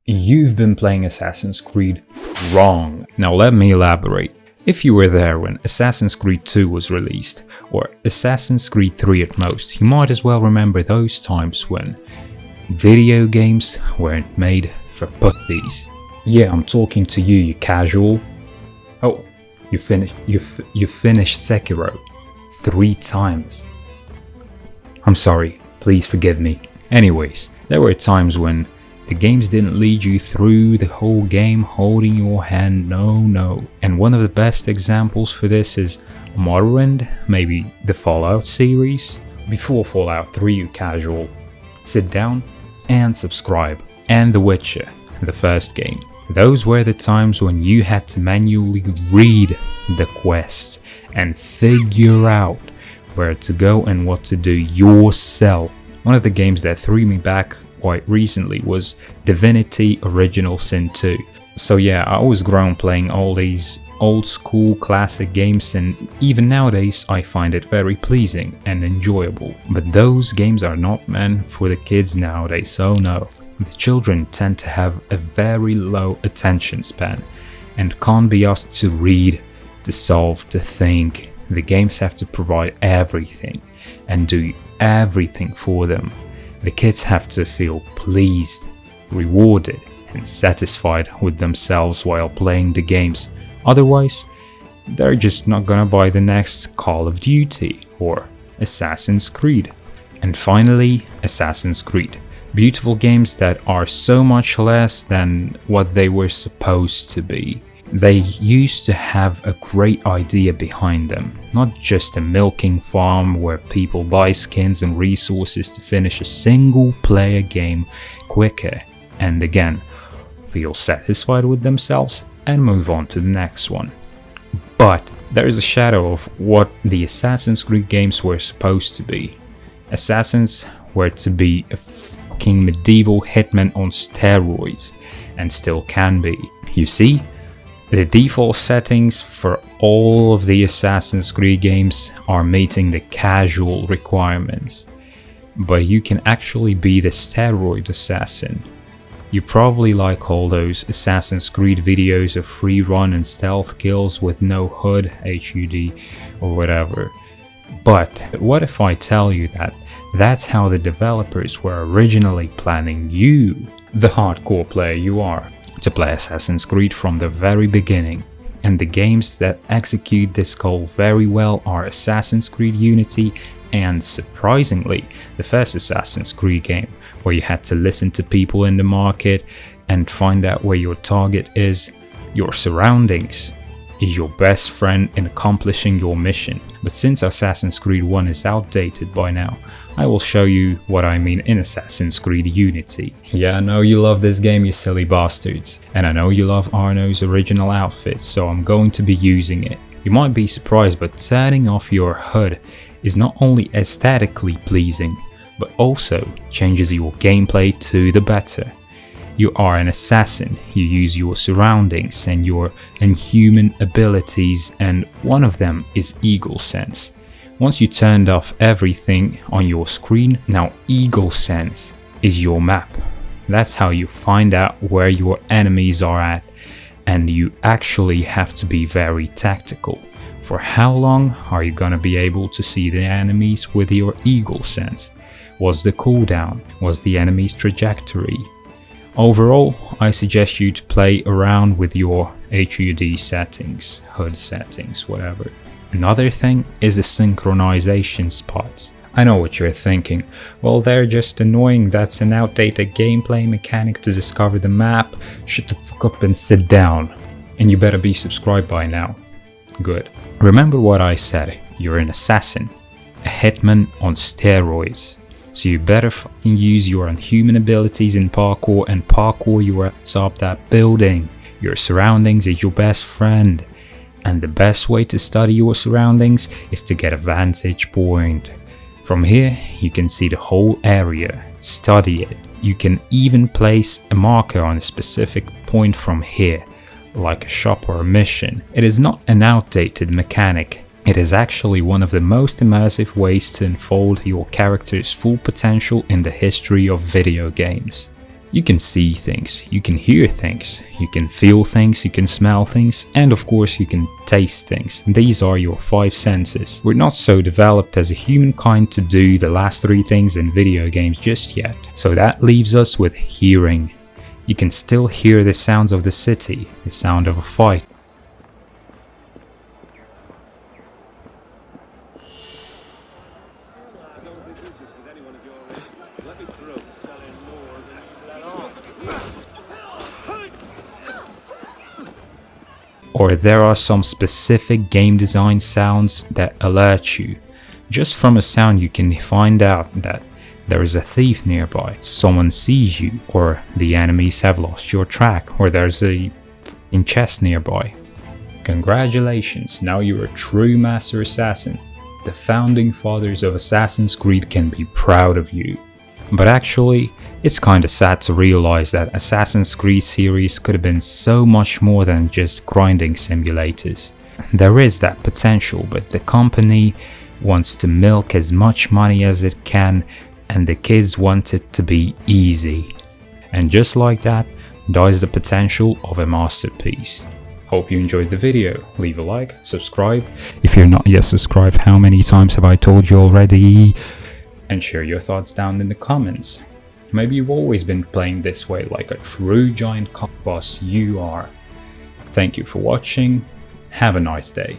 You've been playing Assassin's Creed wrong. Now let me elaborate. If you were there when Assassin's Creed 2 was released, or Assassin's Creed 3 at most, you might as well remember those times when video games weren't made for pussies. Yeah, I'm talking to you, you casual. Oh, you finished Sekiro 3 times. I'm sorry, please forgive me. Anyways, there were times when the games didn't lead you through the whole game holding your hand, no. And one of the best examples for this is Morrowind, maybe the Fallout series. Before Fallout 3, you casual, sit down and subscribe. And The Witcher, the first game. Those were the times when you had to manually read the quests and figure out where to go and what to do yourself. One of the games that threw me back quite recently was Divinity Original Sin 2. So yeah, I was grown playing all these old school classic games, and even nowadays I find it very pleasing and enjoyable. But those games are not meant for the kids nowadays, so no. The children tend to have a very low attention span and can't be asked to read, to solve, to think. The games have to provide everything and do everything for them. The kids have to feel pleased, rewarded, and satisfied with themselves while playing the games. Otherwise, they're just not gonna buy the next Call of Duty or Assassin's Creed. And finally, Assassin's Creed. Beautiful games that are so much less than what they were supposed to be. They used to have a great idea behind them, not just a milking farm where people buy skins and resources to finish a single player game quicker and again, feel satisfied with themselves and move on to the next one. But there is a shadow of what the Assassin's Creed games were supposed to be. Assassins were to be a fucking medieval hitman on steroids, and still can be. You see? The default settings for all of the Assassin's Creed games are meeting the casual requirements, but you can actually be the steroid assassin. You probably like all those Assassin's Creed videos of free run and stealth kills with no HUD, HUD or whatever. But what if I tell you that that's how the developers were originally planning you, the hardcore player you are, to play Assassin's Creed from the very beginning. And the games that execute this goal very well are Assassin's Creed Unity and, surprisingly, the first Assassin's Creed game, where you had to listen to people in the market and find out where your target is. Your surroundings is your best friend in accomplishing your mission. But since Assassin's Creed 1 is outdated by now, I will show you what I mean in Assassin's Creed Unity. Yeah, I know you love this game, you silly bastards. And I know you love Arno's original outfit, so I'm going to be using it. You might be surprised, but turning off your HUD is not only aesthetically pleasing, but also changes your gameplay to the better. You are an assassin, you use your surroundings and your inhuman abilities, and one of them is Eagle Sense. Once you turned off everything on your screen, now Eagle Sense is your map. That's how you find out where your enemies are at, and you actually have to be very tactical. For how long are you gonna be able to see the enemies with your Eagle Sense? What's the cooldown? What's the enemy's trajectory? Overall, I suggest you to play around with your HUD settings, HUD settings, whatever. Another thing is the synchronization spots. I know what you're thinking. Well, they're just annoying. That's an outdated gameplay mechanic to discover the map. Shut the fuck up and sit down. And you better be subscribed by now. Good. Remember what I said. You're an assassin. A hitman on steroids. So you better fucking use your unhuman abilities in parkour and parkour your ass up that building. Your surroundings is your best friend. And the best way to study your surroundings is to get a vantage point. From here, you can see the whole area, study it. You can even place a marker on a specific point from here, like a shop or a mission. It is not an outdated mechanic. It is actually one of the most immersive ways to unfold your character's full potential in the history of video games. You can see things, you can hear things, you can feel things, you can smell things, and of course you can taste things. These are your 5 senses. We're not so developed as a humankind to do the last 3 things in video games just yet. So that leaves us with hearing. You can still hear the sounds of the city, the sound of a fight. Or there are some specific game design sounds that alert you. Just from a sound you can find out that there is a thief nearby, someone sees you, or the enemies have lost your track, or there's a chest nearby. Congratulations, now you're a true master assassin. The founding fathers of Assassin's Creed can be proud of you. But actually, it's kinda sad to realize that Assassin's Creed series could have been so much more than just grinding simulators. There is that potential, but the company wants to milk as much money as it can, and the kids want it to be easy. And just like that, dies the potential of a masterpiece. Hope you enjoyed the video. Leave a like, subscribe. If you're not yet subscribed, how many times have I told you already? And share your thoughts down in the comments. Maybe you've always been playing this way like a true giant cock boss you are. Thank you for watching. Have a nice day.